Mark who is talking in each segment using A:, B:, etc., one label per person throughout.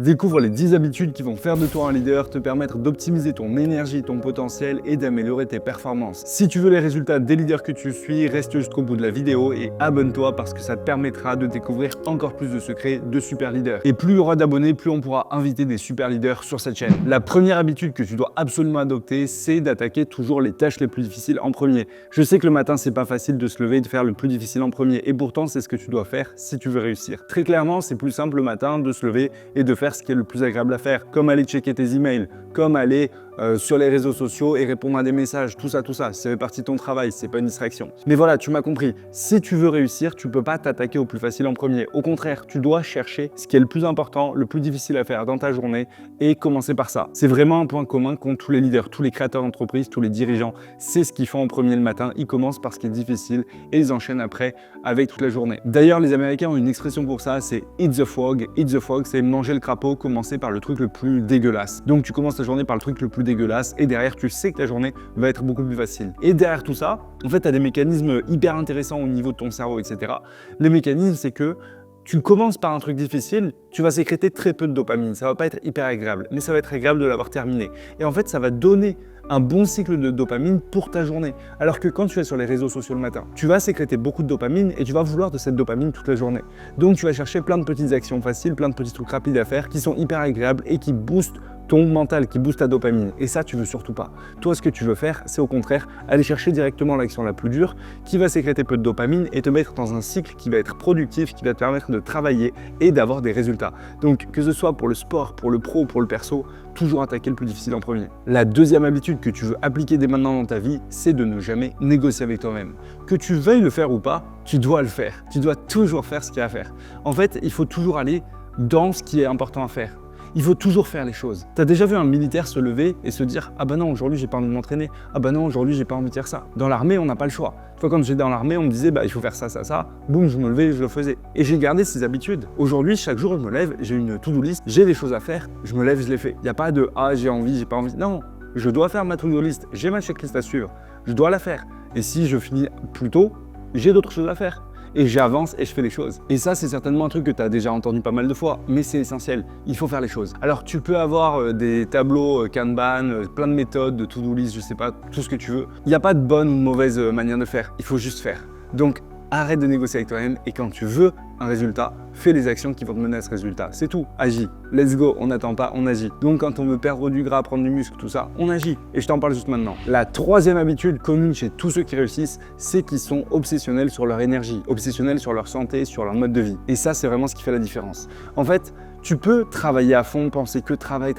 A: Découvre les 10 habitudes qui vont faire de toi un leader, te permettre d'optimiser ton énergie, ton potentiel et d'améliorer tes performances. Si tu veux les résultats des leaders que tu suis, reste jusqu'au bout de la vidéo et abonne-toi parce que ça te permettra de découvrir encore plus de secrets de super leaders. Et plus il y aura d'abonnés, plus on pourra inviter des super leaders sur cette chaîne. La première habitude que tu dois absolument adopter, c'est d'attaquer toujours les tâches les plus difficiles en premier. Je sais que le matin, c'est pas facile de se lever et de faire le plus difficile en premier et pourtant, c'est ce que tu dois faire si tu veux réussir. Très clairement, c'est plus simple le matin de se lever et de faire ce qui est le plus agréable à faire, comme aller checker tes emails, comme aller sur les réseaux sociaux et répondre à des messages, tout ça, ça fait partie de ton travail, c'est pas une distraction. Mais voilà, tu m'as compris, si tu veux réussir, tu peux pas t'attaquer au plus facile en premier. Au contraire, tu dois chercher ce qui est le plus important, le plus difficile à faire dans ta journée et commencer par ça. C'est vraiment un point commun qu'ont tous les leaders, tous les créateurs d'entreprise, tous les dirigeants. C'est ce qu'ils font en premier le matin, ils commencent par ce qui est difficile et ils enchaînent après avec toute la journée. D'ailleurs, les Américains ont une expression pour ça, c'est eat the frog. Eat the frog, c'est manger le crapaud, commencer par le truc le plus dégueulasse. Donc tu commences ta journée par le truc le plus dégueulasse et derrière tu sais que ta journée va être beaucoup plus facile. Et derrière tout ça, en fait, tu as des mécanismes hyper intéressants au niveau de ton cerveau, etc. Le mécanisme, c'est que tu commences par un truc difficile, tu vas sécréter très peu de dopamine. Ça va pas être hyper agréable, mais ça va être agréable de l'avoir terminé. Et en fait, ça va donner un bon cycle de dopamine pour ta journée. Alors que quand tu es sur les réseaux sociaux le matin, tu vas sécréter beaucoup de dopamine et tu vas vouloir de cette dopamine toute la journée. Donc tu vas chercher plein de petites actions faciles, plein de petits trucs rapides à faire qui sont hyper agréables et qui boostent ton mental, qui booste ta dopamine. Et ça, tu veux surtout pas. Toi, ce que tu veux faire, c'est au contraire aller chercher directement l'action la plus dure qui va sécréter peu de dopamine et te mettre dans un cycle qui va être productif, qui va te permettre de travailler et d'avoir des résultats. Donc, que ce soit pour le sport, pour le pro, pour le perso, toujours attaquer le plus difficile en premier. La deuxième habitude que tu veux appliquer dès maintenant dans ta vie, c'est de ne jamais négocier avec toi-même. Que tu veuilles le faire ou pas, tu dois le faire. Tu dois toujours faire ce qu'il y a à faire. En fait, il faut toujours aller dans ce qui est important à faire. Il faut toujours faire les choses. Tu as déjà vu un militaire se lever et se dire « Ah bah non, aujourd'hui j'ai pas envie de m'entraîner. Ah bah non, aujourd'hui j'ai pas envie de faire ça. » Dans l'armée, on n'a pas le choix. Une fois quand j'étais dans l'armée, on me disait bah, « Il faut faire ça, ça, ça. » Boum, je me levais et je le faisais. Et j'ai gardé ces habitudes. Aujourd'hui, chaque jour, je me lève, j'ai une to-do list, j'ai des choses à faire, je me lève, je les fais. Il n'y a pas de « Ah, j'ai envie, j'ai pas envie. » Non, je dois faire ma to-do list, j'ai ma checklist à suivre, je dois la faire. Et si je finis plus tôt, j'ai d'autres choses à faire. Et j'avance et je fais les choses. Et ça, c'est certainement un truc que tu as déjà entendu pas mal de fois, mais c'est essentiel, il faut faire les choses. Alors tu peux avoir des tableaux Kanban, plein de méthodes, de to-do list, je sais pas, tout ce que tu veux. Il n'y a pas de bonne ou de mauvaise manière de faire, il faut juste faire. Donc arrête de négocier avec toi-même et quand tu veux un résultat, fais les actions qui vont te mener à ce résultat. C'est tout, agis. Let's go, on n'attend pas, on agit. Donc quand on veut perdre du gras, prendre du muscle, tout ça, on agit. Et je t'en parle juste maintenant. La troisième habitude commune chez tous ceux qui réussissent, c'est qu'ils sont obsessionnels sur leur énergie, obsessionnels sur leur santé, sur leur mode de vie. Et ça, c'est vraiment ce qui fait la différence. En fait, tu peux travailler à fond, penser que travail.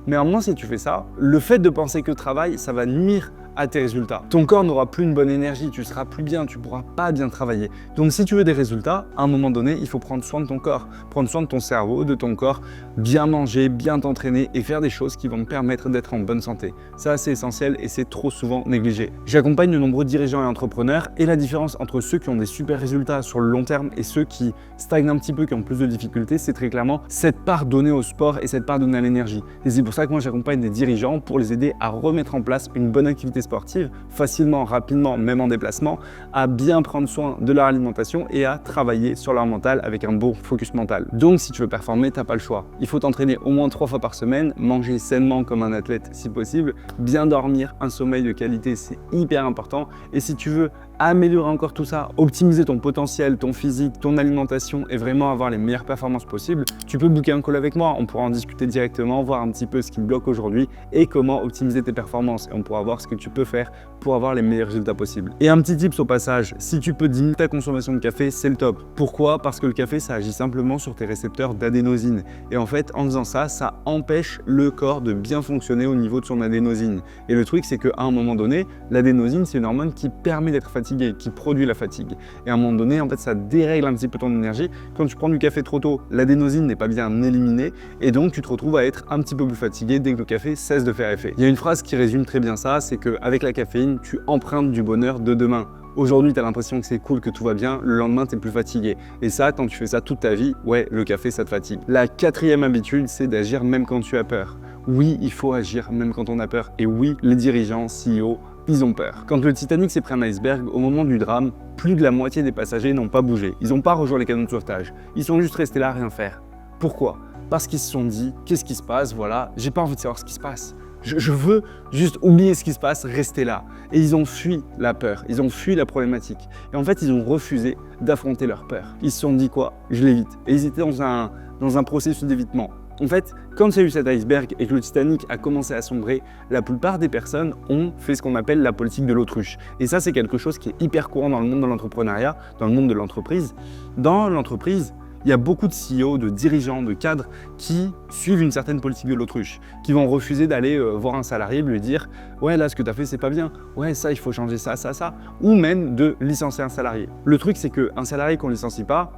A: Mais à un moment, si tu fais ça, le fait de penser que travail, ça va nuire à tes résultats. Ton corps n'aura plus une bonne énergie, tu seras plus bien, tu pourras pas bien travailler. Donc si tu veux des résultats, à un moment donné, il faut prendre soin de ton corps, prendre soin de ton cerveau, de ton corps, bien manger, bien t'entraîner et faire des choses qui vont te permettre d'être en bonne santé. Ça, c'est essentiel et c'est trop souvent négligé. J'accompagne de nombreux dirigeants et entrepreneurs et la différence entre ceux qui ont des super résultats sur le long terme et ceux qui stagnent un petit peu, qui ont plus de difficultés, c'est très clairement cette part donnée au sport et cette part donnée à l'énergie. Et c'est pour ça que moi, j'accompagne des dirigeants pour les aider à remettre en place une bonne activité sportive, facilement, rapidement, même en déplacement, à bien prendre soin de leur alimentation et à travailler sur leur mental avec un bon focus mental. Donc si tu veux performer, t'as pas le choix. Il faut t'entraîner au moins 3 fois par semaine, manger sainement comme un athlète si possible, bien dormir, un sommeil de qualité, c'est hyper important. Et si tu veux améliorer encore tout ça, optimiser ton potentiel, ton physique, ton alimentation et vraiment avoir les meilleures performances possibles, tu peux booker un call avec moi, on pourra en discuter directement, voir un petit peu ce qui me bloque aujourd'hui et comment optimiser tes performances. Et on pourra voir ce que tu peux faire pour avoir les meilleurs résultats possibles. Et un petit tips au passage, si tu peux diminuer ta consommation de café, c'est le top. Pourquoi? Parce que le café, ça agit simplement sur tes récepteurs d'adénosine. Et en fait, en faisant ça, ça empêche le corps de bien fonctionner au niveau de son adénosine. Et le truc, c'est qu'à un moment donné, l'adénosine, c'est une hormone qui permet d'être fatigué, qui produit la fatigue. Et à un moment donné, en fait, ça dérègle un petit peu ton énergie. Quand tu prends du café trop tôt, l'adénosine n'est pas bien éliminée et donc tu te retrouves à être un petit peu plus fatigué dès que le café cesse de faire effet. Il y a une phrase qui résume très bien ça, c'est qu'avec la caféine, tu empruntes du bonheur de demain. Aujourd'hui, tu as l'impression que c'est cool, que tout va bien, le lendemain, tu es plus fatigué. Et ça, quand tu fais ça toute ta vie, ouais, le café, ça te fatigue. La quatrième habitude, c'est d'agir même quand tu as peur. Oui, il faut agir même quand on a peur. Et oui, les dirigeants, CEO, ils ont peur. Quand le Titanic s'est pris un iceberg, au moment du drame, plus de la moitié des passagers n'ont pas bougé. Ils n'ont pas rejoint les canons de sauvetage. Ils sont juste restés là à rien faire. Pourquoi ? parce qu'ils se sont dit « qu'est-ce qui se passe? Voilà, j'ai pas envie de savoir ce qui se passe. Je veux juste oublier ce qui se passe, rester là. » Et ils ont fui la peur, ils ont fui la problématique. Et en fait, ils ont refusé d'affronter leur peur. Ils se sont dit quoi? Je l'évite. Et ils étaient dans un processus d'évitement. En fait, quand il y a eu cet iceberg et que le Titanic a commencé à sombrer, la plupart des personnes ont fait ce qu'on appelle la politique de l'autruche. Et ça, c'est quelque chose qui est hyper courant dans le monde de l'entrepreneuriat, dans le monde de l'entreprise. Dans l'entreprise, il y a beaucoup de CEO, de dirigeants, de cadres qui suivent une certaine politique de l'autruche, qui vont refuser d'aller voir un salarié et lui dire « ouais, là, ce que tu as fait, c'est pas bien. Ouais, ça, il faut changer ça, ça, ça. » Ou même de licencier un salarié. Le truc, c'est qu'un salarié qu'on ne licencie pas,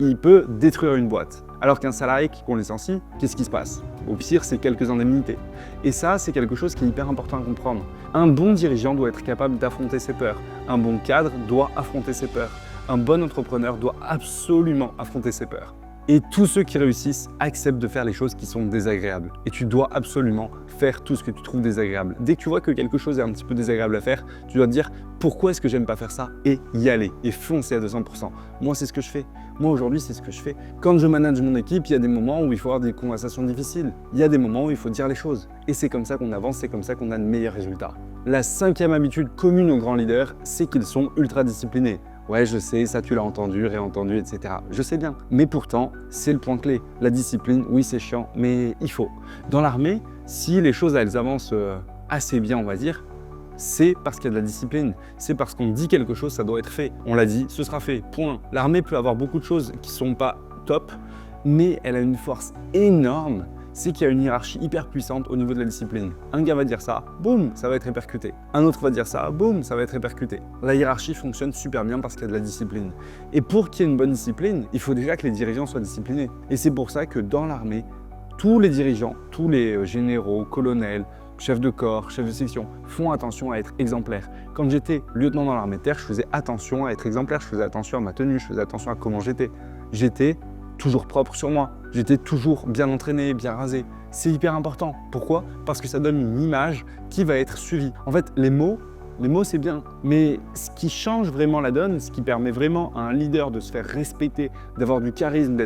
A: il peut détruire une boîte. Alors qu'un salarié qu'on licencie, qu'est-ce qui se passe? Au pire, c'est quelques indemnités. Et ça, c'est quelque chose qui est hyper important à comprendre. Un bon dirigeant doit être capable d'affronter ses peurs. Un bon cadre doit affronter ses peurs. Un bon entrepreneur doit absolument affronter ses peurs. Et tous ceux qui réussissent acceptent de faire les choses qui sont désagréables. Et tu dois absolument faire tout ce que tu trouves désagréable. Dès que tu vois que quelque chose est un petit peu désagréable à faire, tu dois te dire pourquoi est-ce que j'aime pas faire ça et y aller et foncer à 200%. Moi, c'est ce que je fais. Moi, aujourd'hui, c'est ce que je fais. Quand je manage mon équipe, il y a des moments où il faut avoir des conversations difficiles. Il y a des moments où il faut dire les choses. Et c'est comme ça qu'on avance, c'est comme ça qu'on a de meilleurs résultats. La 5e habitude commune aux grands leaders, c'est qu'ils sont ultra disciplinés. Ouais, je sais, ça tu l'as entendu, réentendu, etc. Je sais bien. Mais pourtant, c'est le point clé. La discipline, oui, c'est chiant, mais il faut. Dans l'armée, si les choses elles avancent assez bien, on va dire, c'est parce qu'il y a de la discipline. C'est parce qu'on dit quelque chose, ça doit être fait. On l'a dit, ce sera fait, point. L'armée peut avoir beaucoup de choses qui ne sont pas top, mais elle a une force énorme. C'est qu'il y a une hiérarchie hyper puissante au niveau de la discipline. Un gars va dire ça, boum, ça va être répercuté. Un autre va dire ça, boum, ça va être répercuté. La hiérarchie fonctionne super bien parce qu'il y a de la discipline. Et pour qu'il y ait une bonne discipline, il faut déjà que les dirigeants soient disciplinés. Et c'est pour ça que dans l'armée, tous les dirigeants, tous les généraux, colonels, chefs de corps, chefs de section, font attention à être exemplaires. Quand j'étais lieutenant dans l'armée de terre, je faisais attention à être exemplaire, je faisais attention à ma tenue, je faisais attention à comment j'étais. J'étais toujours propre sur moi. J'étais toujours bien entraîné, bien rasé. C'est hyper important. Pourquoi? Parce que ça donne une image qui va être suivie. En fait, les mots c'est bien. Mais ce qui change vraiment la donne, ce qui permet vraiment à un leader de se faire respecter, d'avoir du charisme,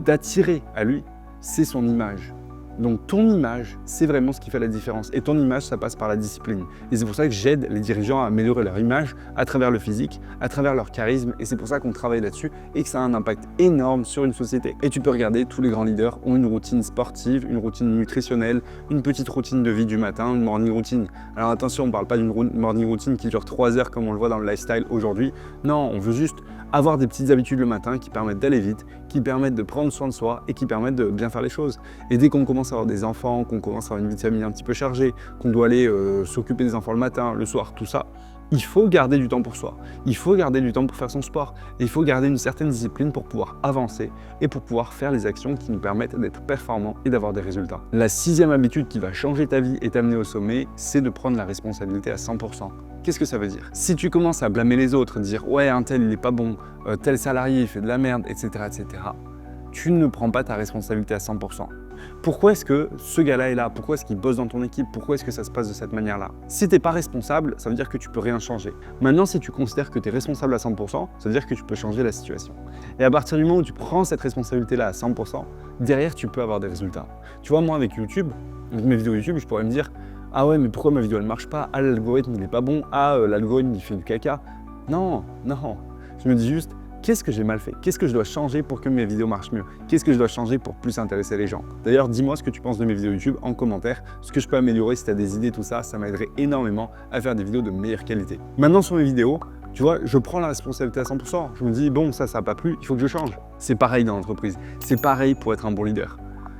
A: d'attirer à lui, c'est son image. Donc ton image, c'est vraiment ce qui fait la différence. Et ton image, ça passe par la discipline. Et c'est pour ça que j'aide les dirigeants à améliorer leur image à travers le physique, à travers leur charisme. Et c'est pour ça qu'on travaille là-dessus et que ça a un impact énorme sur une société. Et tu peux regarder, tous les grands leaders ont une routine sportive, une routine nutritionnelle, une petite routine de vie du matin, une morning routine. Alors attention, on ne parle pas d'une morning routine qui dure 3 heures comme on le voit dans le lifestyle aujourd'hui. Non, on veut juste avoir des petites habitudes le matin qui permettent d'aller vite, qui permettent de prendre soin de soi et qui permettent de bien faire les choses. Et dès qu'on commence à avoir des enfants, qu'on commence à avoir une vie de famille un petit peu chargée, qu'on doit aller s'occuper des enfants le matin, le soir, tout ça, il faut garder du temps pour soi. Il faut garder du temps pour faire son sport. Et il faut garder une certaine discipline pour pouvoir avancer et pour pouvoir faire les actions qui nous permettent d'être performants et d'avoir des résultats. La 6e habitude qui va changer ta vie et t'amener au sommet, c'est de prendre la responsabilité à 100%. Qu'est-ce que ça veut dire? Si tu commences à blâmer les autres, dire « ouais, un tel il est pas bon, tel salarié il fait de la merde, etc. etc. », tu ne prends pas ta responsabilité à 100%. Pourquoi est-ce que ce gars-là est là? Pourquoi est-ce qu'il bosse dans ton équipe? Pourquoi est-ce que ça se passe de cette manière-là? Si tu n'es pas responsable, ça veut dire que tu peux rien changer. Maintenant, si tu considères que tu es responsable à 100%, ça veut dire que tu peux changer la situation. Et à partir du moment où tu prends cette responsabilité-là à 100%, derrière, tu peux avoir des résultats. Tu vois, moi, avec YouTube, avec mes vidéos YouTube, je pourrais me dire « ah ouais, mais pourquoi ma vidéo, elle marche pas? Ah, l'algorithme, il est pas bon. Ah, l'algorithme, il fait du caca. » Non, non. Je me dis juste « qu'est-ce que j'ai mal fait? Qu'est-ce que je dois changer pour que mes vidéos marchent mieux? Qu'est-ce que je dois changer pour plus intéresser les gens ?» D'ailleurs, dis-moi ce que tu penses de mes vidéos YouTube en commentaire, ce que je peux améliorer si tu as des idées, tout ça, ça m'aiderait énormément à faire des vidéos de meilleure qualité. Maintenant, sur mes vidéos, tu vois, je prends la responsabilité à 100%. Je me dis, bon, ça n'a pas plu, il faut que je change. C'est pareil dans l'entreprise. C'est pareil pour être un bon leader.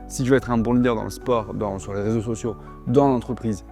A: Si tu veux être un bon leader dans le sport, sur les réseaux sociaux, dans l'entreprise,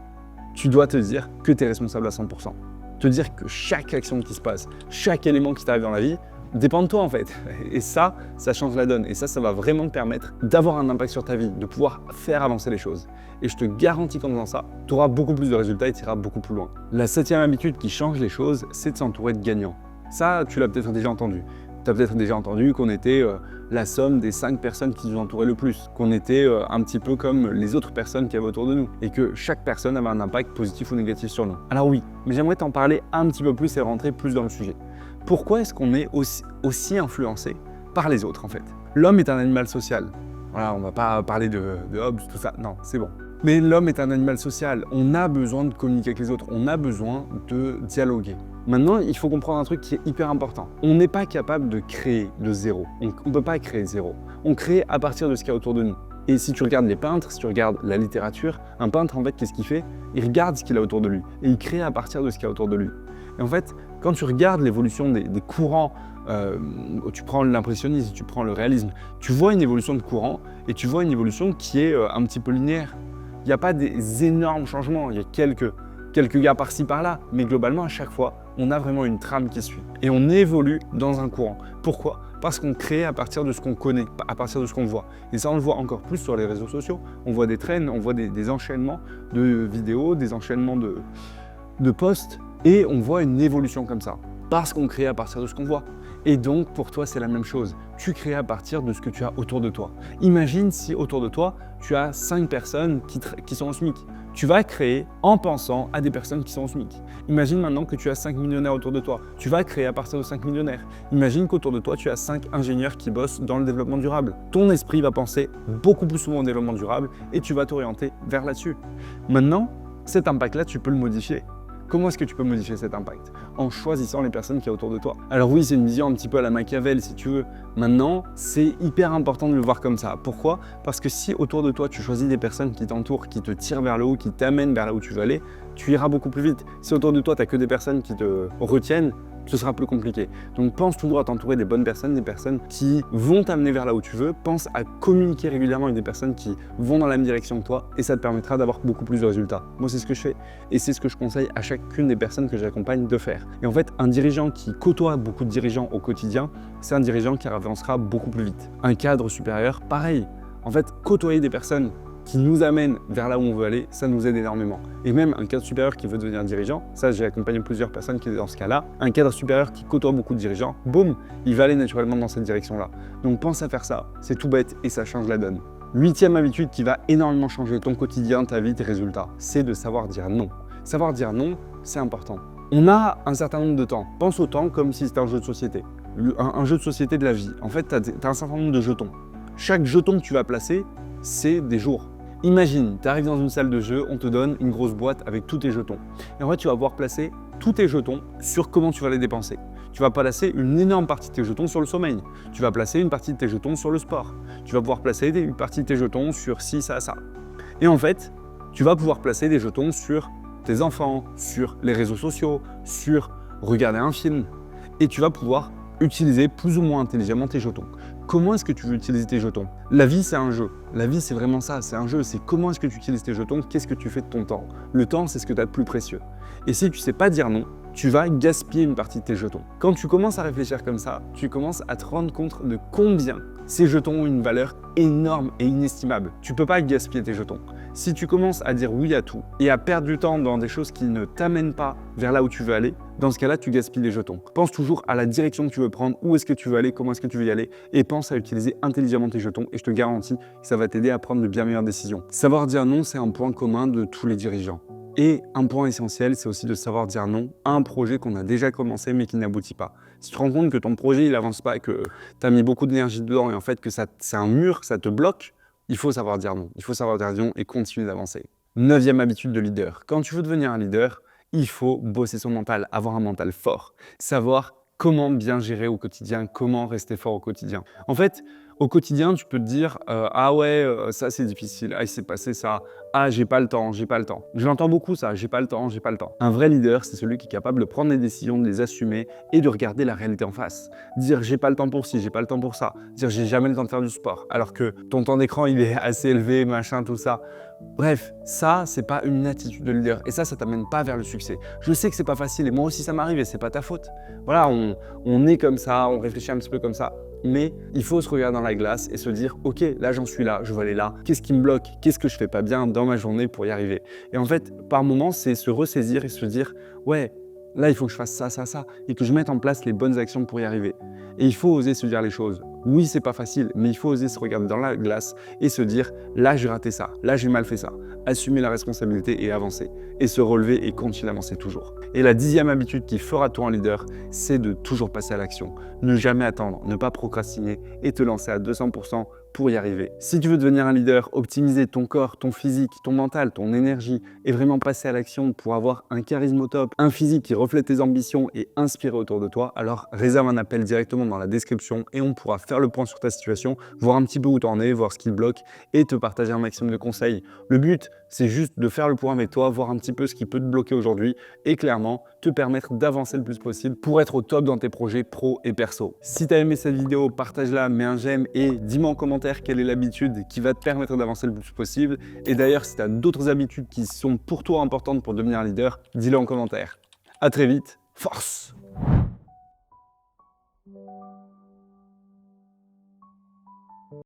A: tu dois te dire que tu es responsable à 100%. Te dire que chaque action qui se passe, chaque élément qui t'arrive dans la vie, dépend de toi en fait. Et ça change la donne. Et ça va vraiment te permettre d'avoir un impact sur ta vie, de pouvoir faire avancer les choses. Et je te garantis qu'en faisant ça, tu auras beaucoup plus de résultats et tu iras beaucoup plus loin. La 7e habitude qui change les choses, c'est de s'entourer de gagnants. Ça, tu l'as peut-être déjà entendu. Tu as peut-être déjà entendu qu'on était la somme des 5 personnes qui nous entouraient le plus, qu'on était un petit peu comme les autres personnes qui avaient autour de nous et que chaque personne avait un impact positif ou négatif sur nous. Alors oui, mais j'aimerais t'en parler un petit peu plus et rentrer plus dans le sujet. Pourquoi est-ce qu'on est aussi influencé par les autres en fait? L'homme est un animal social. Voilà, on va pas parler de Hobbes, tout ça, non, c'est bon. Mais l'homme est un animal social, on a besoin de communiquer avec les autres, on a besoin de dialoguer. Maintenant, il faut comprendre un truc qui est hyper important. On n'est pas capable de créer de zéro, on ne peut pas créer zéro. On crée à partir de ce qu'il y a autour de nous. Et si tu regardes les peintres, si tu regardes la littérature, un peintre, en fait, qu'est-ce qu'il fait? Il regarde ce qu'il a autour de lui et il crée à partir de ce qu'il y a autour de lui. Et en fait, quand tu regardes l'évolution des courants, tu prends l'impressionnisme, tu prends le réalisme, tu vois une évolution de courant et tu vois une évolution qui est un petit peu linéaire. Il n'y a pas des énormes changements, il y a quelques gars par-ci par-là, mais globalement, à chaque fois, on a vraiment une trame qui suit. Et on évolue dans un courant. Pourquoi? Parce qu'on crée à partir de ce qu'on connaît, à partir de ce qu'on voit. Et ça, on le voit encore plus sur les réseaux sociaux. On voit des trends, on voit des enchaînements de vidéos, des enchaînements de posts, et on voit une évolution comme ça. Parce qu'on crée à partir de ce qu'on voit. Et donc, pour toi, c'est la même chose. Tu crées à partir de ce que tu as autour de toi. Imagine si autour de toi, tu as 5 personnes qui sont au SMIC. Tu vas créer en pensant à des personnes qui sont au SMIC. Imagine maintenant que tu as 5 millionnaires autour de toi. Tu vas créer à partir de 5 millionnaires. Imagine qu'autour de toi, tu as 5 ingénieurs qui bossent dans le développement durable. Ton esprit va penser beaucoup plus souvent au développement durable et tu vas t'orienter vers là-dessus. Maintenant, cet impact-là, tu peux le modifier. Comment est-ce que tu peux modifier cet impact? En choisissant les personnes qu'il y a autour de toi. Alors oui, c'est une vision un petit peu à la Machiavel si tu veux. Maintenant, c'est hyper important de le voir comme ça. Pourquoi? Parce que si autour de toi, tu choisis des personnes qui t'entourent, qui te tirent vers le haut, qui t'amènent vers là où tu veux aller, tu iras beaucoup plus vite. Si autour de toi, tu n'as que des personnes qui te retiennent, ce sera plus compliqué. Donc pense toujours à t'entourer des bonnes personnes, des personnes qui vont t'amener vers là où tu veux. Pense à communiquer régulièrement avec des personnes qui vont dans la même direction que toi et ça te permettra d'avoir beaucoup plus de résultats. Moi, c'est ce que je fais et c'est ce que je conseille à chacune des personnes que j'accompagne de faire. Et en fait, un dirigeant qui côtoie beaucoup de dirigeants au quotidien, c'est un dirigeant qui avancera beaucoup plus vite. Un cadre supérieur, pareil. En fait, côtoyer des personnes qui nous amène vers là où on veut aller, ça nous aide énormément. Et même un cadre supérieur qui veut devenir dirigeant, ça j'ai accompagné plusieurs personnes qui étaient dans ce cas-là, un cadre supérieur qui côtoie beaucoup de dirigeants, boum, il va aller naturellement dans cette direction-là. Donc pense à faire ça, c'est tout bête et ça change la donne. 8e habitude qui va énormément changer ton quotidien, ta vie, tes résultats, c'est de savoir dire non. Savoir dire non, c'est important. On a un certain nombre de temps. Pense au temps comme si c'était un jeu de société. Un jeu de société de la vie. En fait, tu as un certain nombre de jetons. Chaque jeton que tu vas placer, c'est des jours. Imagine, tu arrives dans une salle de jeu, on te donne une grosse boîte avec tous tes jetons. Et en fait, tu vas pouvoir placer tous tes jetons sur comment tu vas les dépenser. Tu vas placer une énorme partie de tes jetons sur le sommeil. Tu vas placer une partie de tes jetons sur le sport. Tu vas pouvoir placer une partie de tes jetons sur ci, ça, ça. Et en fait, tu vas pouvoir placer des jetons sur tes enfants, sur les réseaux sociaux, sur regarder un film. Et tu vas pouvoir utiliser plus ou moins intelligemment tes jetons. Comment est-ce que tu veux utiliser tes jetons? La vie, c'est un jeu. La vie, c'est vraiment ça, c'est un jeu. C'est comment est-ce que tu utilises tes jetons, qu'est-ce que tu fais de ton temps. Le temps, c'est ce que tu as de plus précieux. Et si tu ne sais pas dire non, tu vas gaspiller une partie de tes jetons. Quand tu commences à réfléchir comme ça, tu commences à te rendre compte de combien ces jetons ont une valeur énorme et inestimable. Tu ne peux pas gaspiller tes jetons. Si tu commences à dire oui à tout et à perdre du temps dans des choses qui ne t'amènent pas vers là où tu veux aller, dans ce cas-là, tu gaspilles les jetons. Pense toujours à la direction que tu veux prendre, où est-ce que tu veux aller, comment est-ce que tu veux y aller, et pense à utiliser intelligemment tes jetons, et je te garantis que ça va t'aider à prendre de bien meilleures décisions. Savoir dire non, c'est un point commun de tous les dirigeants. Et un point essentiel, c'est aussi de savoir dire non à un projet qu'on a déjà commencé mais qui n'aboutit pas. Si tu te rends compte que ton projet, il n'avance pas, que tu as mis beaucoup d'énergie dedans, et en fait que c'est un mur, que ça te bloque, il faut savoir dire non. Il faut savoir dire non et continuer d'avancer. 9e habitude de leader. Quand tu veux devenir un leader, il faut bosser son mental, avoir un mental fort. Savoir comment bien gérer au quotidien, comment rester fort au quotidien. En fait, au quotidien, tu peux te dire ah ouais, ça c'est difficile, ah il s'est passé ça, ah j'ai pas le temps, j'ai pas le temps. Je l'entends beaucoup ça, j'ai pas le temps, j'ai pas le temps. Un vrai leader, c'est celui qui est capable de prendre des décisions, de les assumer et de regarder la réalité en face. Dire j'ai pas le temps pour ci, j'ai pas le temps pour ça. Dire j'ai jamais le temps de faire du sport, alors que ton temps d'écran il est assez élevé, machin, tout ça. Bref, ça, c'est pas une attitude de leader et ça t'amène pas vers le succès. Je sais que c'est pas facile et moi aussi ça m'arrive et c'est pas ta faute. Voilà, on est comme ça, on réfléchit un petit peu comme ça, mais il faut se regarder dans la glace et se dire ok, là j'en suis là, je veux aller là, qu'est-ce qui me bloque, qu'est-ce que je fais pas bien dans ma journée pour y arriver. Et en fait, par moments, c'est se ressaisir et se dire ouais, là il faut que je fasse ça, ça, ça et que je mette en place les bonnes actions pour y arriver. Et il faut oser se dire les choses. Oui, c'est pas facile, mais il faut oser se regarder dans la glace et se dire « là, j'ai raté ça, là, j'ai mal fait ça ». Assumer la responsabilité et avancer. Et se relever et continuer d'avancer toujours. Et la 10e habitude qui fera de toi un leader, c'est de toujours passer à l'action. Ne jamais attendre, ne pas procrastiner et te lancer à 200% pour y arriver. Si tu veux devenir un leader, optimiser ton corps, ton physique, ton mental, ton énergie et vraiment passer à l'action pour avoir un charisme au top, un physique qui reflète tes ambitions et inspirer autour de toi, alors réserve un appel directement dans la description et on pourra faire le point sur ta situation, voir un petit peu où tu en es, voir ce qui te bloque et te partager un maximum de conseils. Le but, c'est juste de faire le point avec toi, voir un petit peu ce qui peut te bloquer aujourd'hui et clairement te permettre d'avancer le plus possible pour être au top dans tes projets pro et perso. Si tu as aimé cette vidéo, partage-la, mets un j'aime et dis-moi en commentaire quelle est l'habitude qui va te permettre d'avancer le plus possible. Et d'ailleurs, si tu as d'autres habitudes qui sont pour toi importantes pour devenir un leader, dis-le en commentaire. À très vite, force!